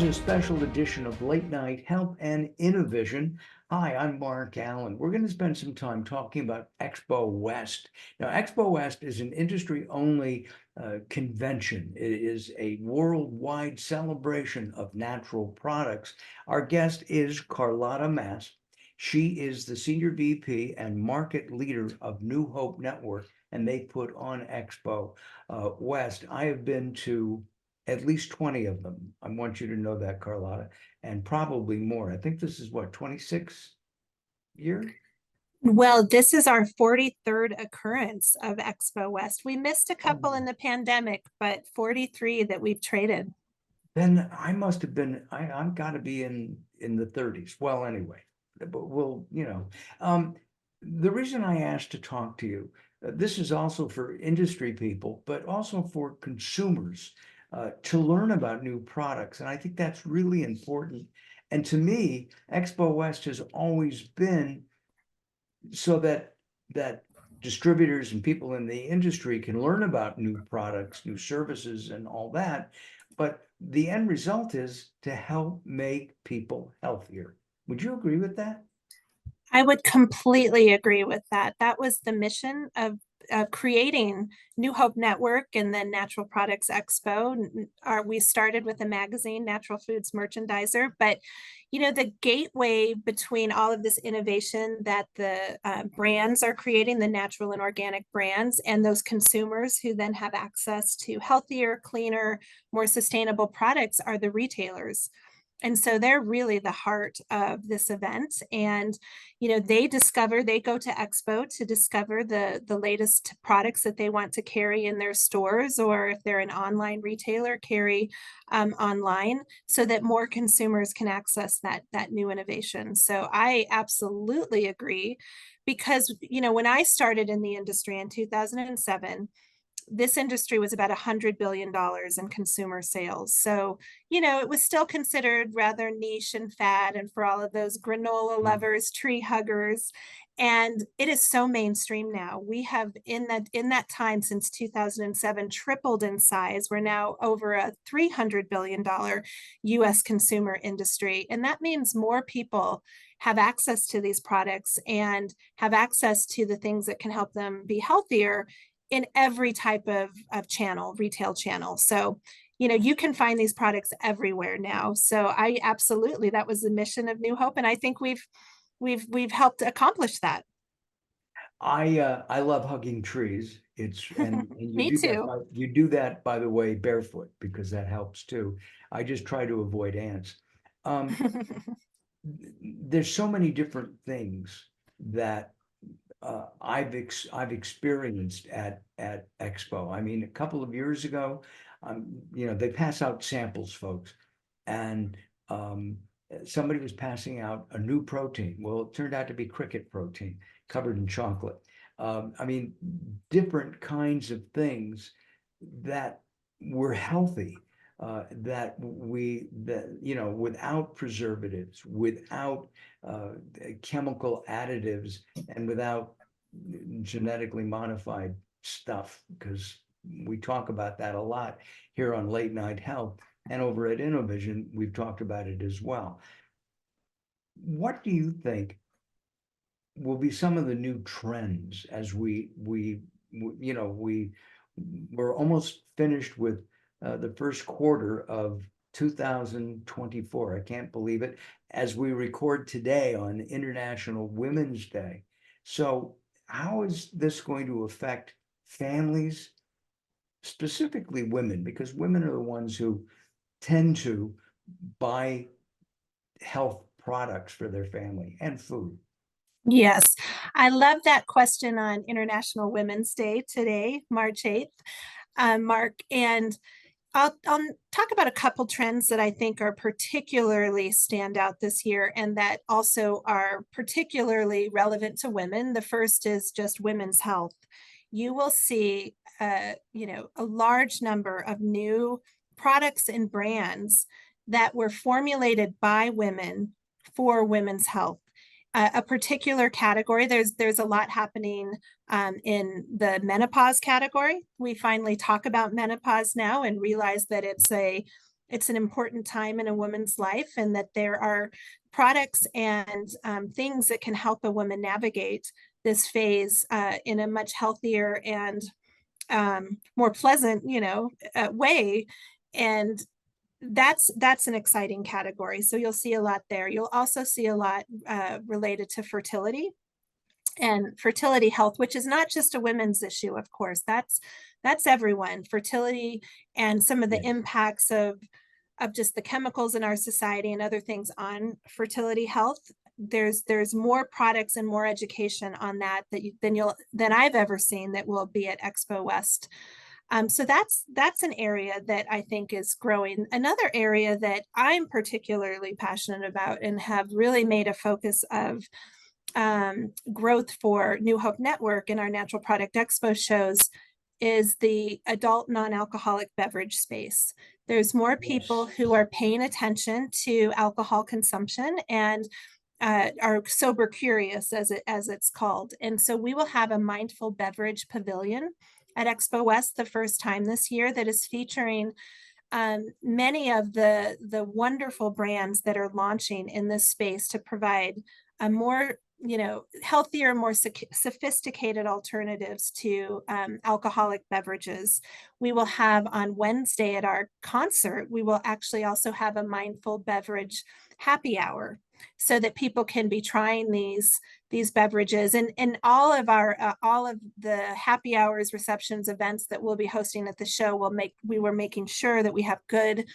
a special edition of Late Night Health and Innovision. Hi, I'm Mark Alyn. We're going to spend some time talking about ExpoWest. Now, ExpoWest is an industry-only convention. It is a worldwide celebration of natural products. Our guest is Carlotta Mast. She is the Senior VP and Market Leader of New Hope Network, and they put on Expo West. I have been to at least 20 of them. I want you to know that, Carlotta, and probably more. I think this is what, 26 year? Well, this is our 43rd occurrence of Expo West. We missed a couple Oh. in the pandemic, but 43 that we've traded. Then I must have been, I've got to be in the 30s. Well, anyway, but we'll, the reason I asked to talk to you, this is also for industry people, but also for consumers to learn about new products. And I think that's really important. And to me, Expo West has always been so that distributors and people in the industry can learn about new products, new services, and all that. But the end result is to help make people healthier. Would you agree with that? I would completely agree with that. That was the mission of creating New Hope Network and then Natural Products Expo. We started with a magazine, Natural Foods Merchandiser, but the gateway between all of this innovation that the brands are creating, the natural and organic brands, and those consumers who then have access to healthier, cleaner, more sustainable products are the retailers. And so they're really the heart of this event. And, they go to Expo to discover the latest products that they want to carry in their stores, or if they're an online retailer, carry online so that more consumers can access that new innovation. So I absolutely agree because, when I started in the industry in 2007, this industry was about $100 billion in consumer sales. So, it was still considered rather niche and fad, and for all of those granola lovers, tree huggers. And it is so mainstream now. We have in that time since 2007 tripled in size. We're now over a $300 billion US consumer industry. And that means more people have access to these products and have access to the things that can help them be healthier in every type of channel, retail channel. So, you can find these products everywhere now. So I absolutely, that was the mission of New Hope. And I think we've helped accomplish that. I love hugging trees. And Me too. You do that, by the way, barefoot, because that helps too. I just try to avoid ants. There's so many different things that I've experienced at Expo. I mean, a couple of years ago, they pass out samples, folks, and somebody was passing out a new protein. Well, it turned out to be cricket protein covered in chocolate. I mean, different kinds of things that were healthy, without preservatives, without chemical additives, and without genetically modified stuff, because we talk about that a lot here on Late Night Health, and over at Innovision, we've talked about it as well. What do you think will be some of the new trends as we're almost finished with the first quarter of 2024. I can't believe it, as we record today on International Women's Day. So how is this going to affect families, specifically women, because women are the ones who tend to buy health products for their family and food? Yes, I love that question on International Women's Day today, March 8th, Mark. And I'll talk about a couple trends that I think are particularly stand out this year and that also are particularly relevant to women. The first is just women's health. You will see, a large number of new products and brands that were formulated by women for women's health. A particular category, there's a lot happening in the menopause category. We finally talk about menopause now and realize that it's a it's an important time in a woman's life, and that there are products and things that can help a woman navigate this phase in a much healthier and more pleasant, way. And that's an exciting category. So you'll see a lot there. You'll also see a lot related to fertility and fertility health, which is not just a women's issue, of course. That's everyone. Fertility and some of the Yes. impacts of just the chemicals in our society and other things on fertility health. There's more products and more education on that than I've ever seen that will be at ExpoWest. So that's an area that I think is growing. Another area that I'm particularly passionate about and have really made a focus of growth for New Hope Network in our Natural Product Expo shows is the adult non-alcoholic beverage space. There's more people who are paying attention to alcohol consumption and are sober curious, as it's called. And so we will have a mindful beverage pavilion at ExpoWest the first time this year that is featuring many of the wonderful brands that are launching in this space to provide a more healthier, more sophisticated alternatives to alcoholic beverages. We will have on Wednesday at our concert, we will actually also have a mindful beverage happy hour, so that people can be trying these beverages. And all of the happy hours, receptions, events that we'll be hosting at the show we were making sure that we have good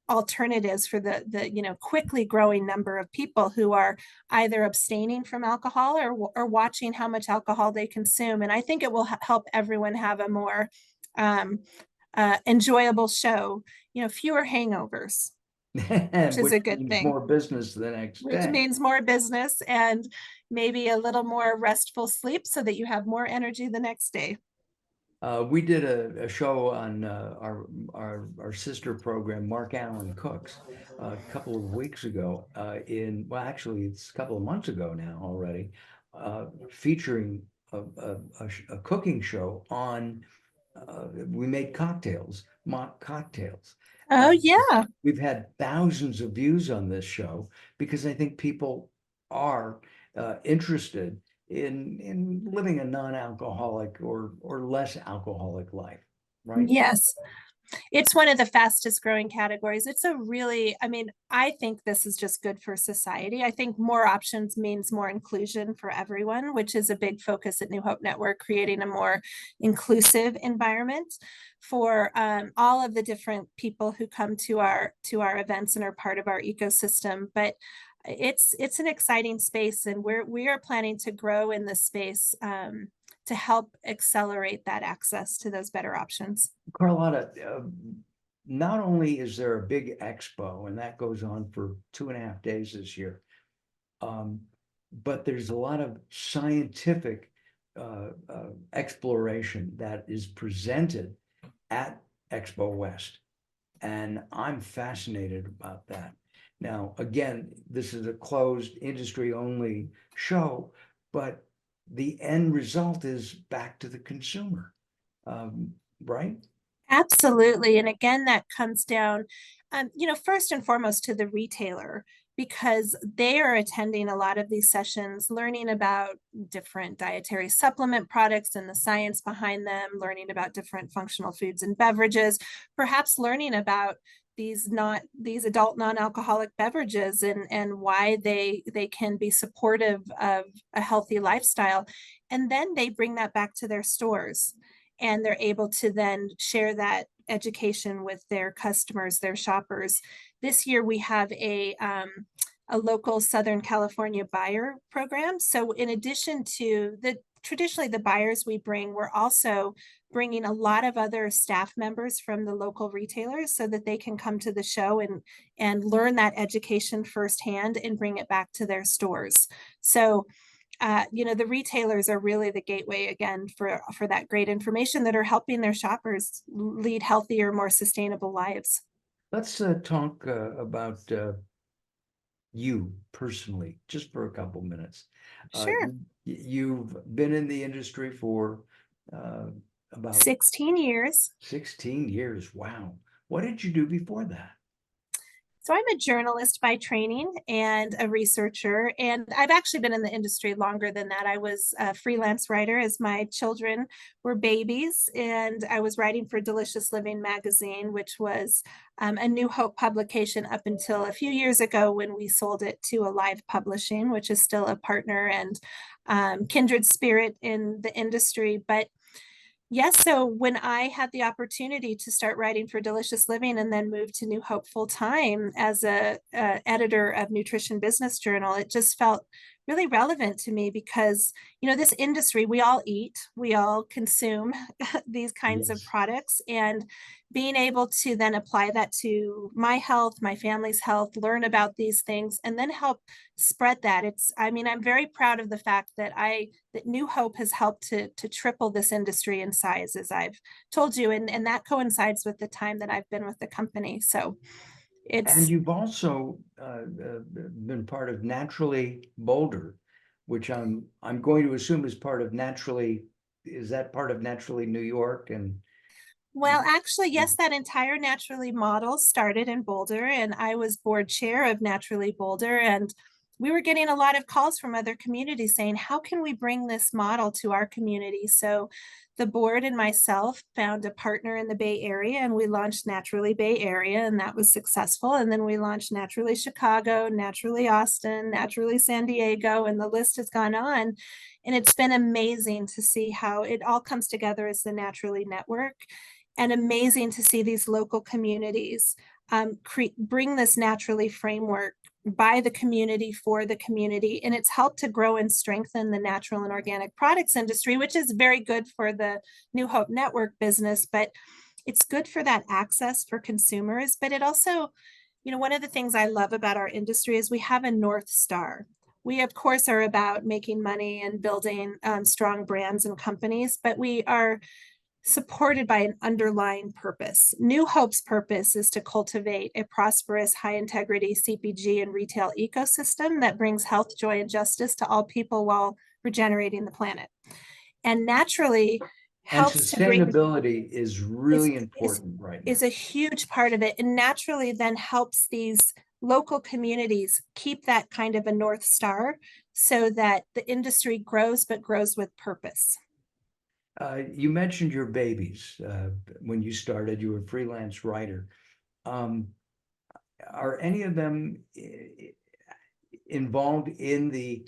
alternatives for the quickly growing number of people who are either abstaining from alcohol or watching how much alcohol they consume. And I think it will help everyone have a more enjoyable show, fewer hangovers, which is a good means thing. more business the next Which day. means more business and maybe a little more restful sleep so that you have more energy the next day. We did a show on our sister program, Mark Alyn Cooks, a couple of weeks ago. Actually, it's a couple of months ago now already, featuring a cooking show on. We made cocktails, mock cocktails. Oh, yeah. We've had thousands of views on this show because I think people are interested in living a non-alcoholic or less alcoholic life, right? Yes. It's one of the fastest growing categories. I think this is just good for society. I think more options means more inclusion for everyone, which is a big focus at New Hope Network, creating a more inclusive environment for all of the different people who come to our events and are part of our ecosystem. But it's an exciting space, and we are planning to grow in this space to help accelerate that access to those better options. Carlotta, not only is there a big expo, and that goes on for 2.5 days this year, but there's a lot of scientific exploration that is presented at ExpoWest, and I'm fascinated about that. Now, again, this is a closed industry-only show, but the end result is back to the consumer, right? Absolutely. And again, that comes down, first and foremost to the retailer, because they are attending a lot of these sessions, learning about different dietary supplement products and the science behind them, learning about different functional foods and beverages, perhaps learning about these adult non-alcoholic beverages and why they can be supportive of a healthy lifestyle. And then they bring that back to their stores, and they're able to then share that education with their customers, their shoppers. This year we have a local Southern California buyer program. So in addition to traditionally the buyers we bring, we're also bringing a lot of other staff members from the local retailers so that they can come to the show and learn that education firsthand and bring it back to their stores. So the retailers are really the gateway again for that great information that are helping their shoppers lead healthier, more sustainable lives. Let's talk about you personally, just for a couple minutes. Sure. You've been in the industry for about 16 years. 16 years. Wow. What did you do before that? So I'm a journalist by training and a researcher, and I've actually been in the industry longer than that. I was a freelance writer as my children were babies, and I was writing for Delicious Living magazine, which was a New Hope publication up until a few years ago when we sold it to Alive Publishing, which is still a partner and kindred spirit in the industry. But yes, so when I had the opportunity to start writing for Delicious Living and then move to New Hope full time as a editor of Nutrition Business Journal, it just felt really relevant to me because, you know, this industry, we all eat, we all consume these kinds of Yes. products, and being able to then apply that to my health, my family's health, learn about these things, and then help spread that. I mean, I'm very proud of the fact that that New Hope has helped to triple this industry in size, as I've told you, and that coincides with the time that I've been with the company. So And it's you've also been part of Naturally Boulder, which I'm going to assume is part of Naturally. Is that part of Naturally New York? And Well, actually, yes, that entire Naturally model started in Boulder, and I was board chair of Naturally Boulder. And we were getting a lot of calls from other communities saying, how can we bring this model to our community? So the board and myself found a partner in the Bay Area, and we launched Naturally Bay Area, and that was successful. And then we launched Naturally Chicago, Naturally Austin, Naturally San Diego, and the list has gone on. And it's been amazing to see how it all comes together as the Naturally Network, and amazing to see these local communities bring this Naturally framework by the community for the community. And it's helped to grow and strengthen the natural and organic products industry, which is very good for the New Hope Network business, but it's good for that access for consumers. But it also, you know, one of the things I love about our industry is we have a North Star. We, of course, are about making money and building strong brands and companies, but we are supported by an underlying purpose. New Hope's purpose is to cultivate a prosperous, high integrity CPG and retail ecosystem that brings health, joy, and justice to all people while regenerating the planet. And Naturally and helps to bring sustainability is is really is important right now. is a huge part of it, and Naturally then helps these local communities keep that kind of a North Star so that the industry grows, but grows with purpose. You mentioned your babies. When you started, you were a freelance writer. Um, are any of them involved in the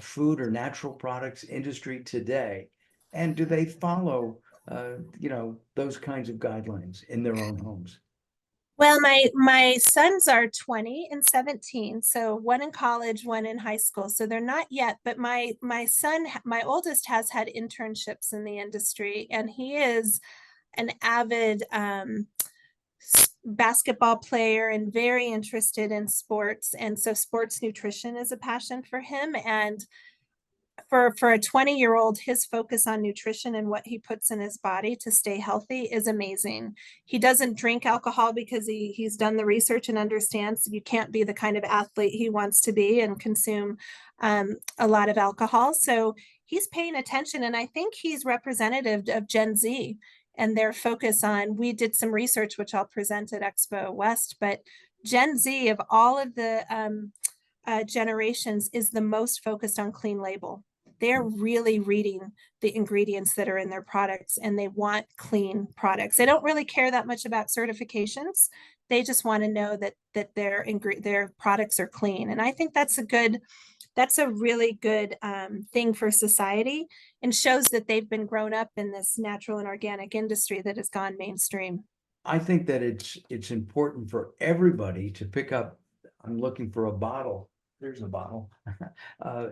food or natural products industry today? And do they follow, those kinds of guidelines in their own homes? Well, my sons are 20 and 17, so one in college, one in high school. So they're not yet, but my son, my oldest, has had internships in the industry, and he is an avid basketball player and very interested in sports. And so sports nutrition is a passion for him. And for a 20-year-old, his focus on nutrition and what he puts in his body to stay healthy is amazing. He doesn't drink alcohol because he's done the research and understands you can't be the kind of athlete he wants to be and consume a lot of alcohol. So he's paying attention, and I think he's representative of Gen Z and their focus on. We did some research which I'll present at ExpoWest, but Gen Z of all of the generations is the most focused on clean label. They're really reading the ingredients that are in their products, and they want clean products. They don't really care that much about certifications. They just want to know that their products are clean. And I think that's a really good thing for society, and shows that they've been grown up in this natural and organic industry that has gone mainstream. I think that it's important for everybody to pick up. I'm looking for a bottle. There's a bottle.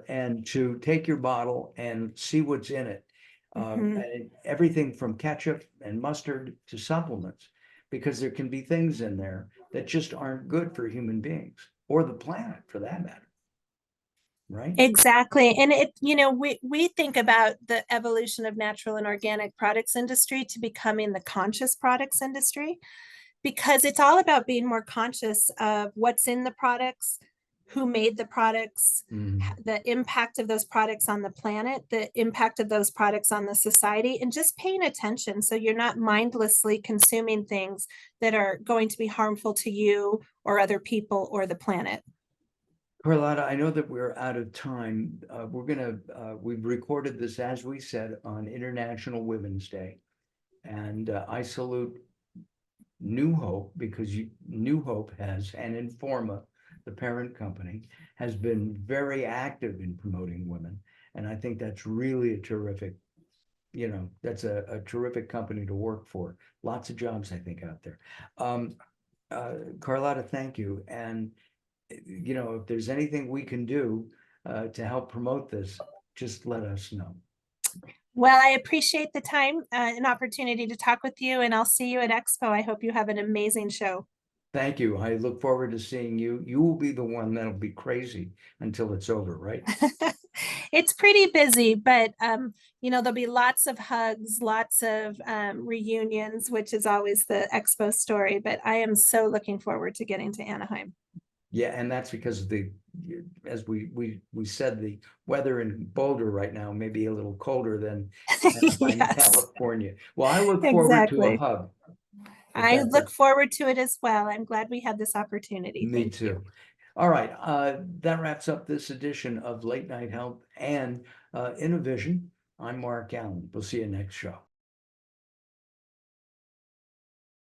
And to take your bottle and see what's in it. And everything from ketchup and mustard to supplements, because there can be things in there that just aren't good for human beings or the planet for that matter. Right? Exactly. And we think about the evolution of natural and organic products industry to becoming the conscious products industry, because it's all about being more conscious of what's in the products, who made the products, Mm. the impact of those products on the planet, the impact of those products on the society, and just paying attention so you're not mindlessly consuming things that are going to be harmful to you or other people or the planet. Carlotta, I know that we're out of time. We've recorded this, as we said, on International Women's Day. And I salute New Hope, because New Hope has, and Informa, the parent company, has been very active in promoting women. And I think that's really a terrific, that's a terrific company to work for. Lots of jobs, I think, out there. Carlotta, thank you. And, if there's anything we can do to help promote this, just let us know. Well, I appreciate the time and opportunity to talk with you, and I'll see you at Expo. I hope you have an amazing show. Thank you. I look forward to seeing you. You will be the one that'll be crazy until it's over, right? It's pretty busy, but there'll be lots of hugs, lots of reunions, which is always the Expo story. But I am so looking forward to getting to Anaheim. Yeah, and that's because of as we said, the weather in Boulder right now may be a little colder than Anaheim, Yes, California. Well, I look forward to a exactly. hug. I look forward to it as well. I'm glad we had this opportunity. Me Thank too. you. All right, that wraps up this edition of Late Night Health and Innovision. I'm Mark Alyn. We'll see you next show.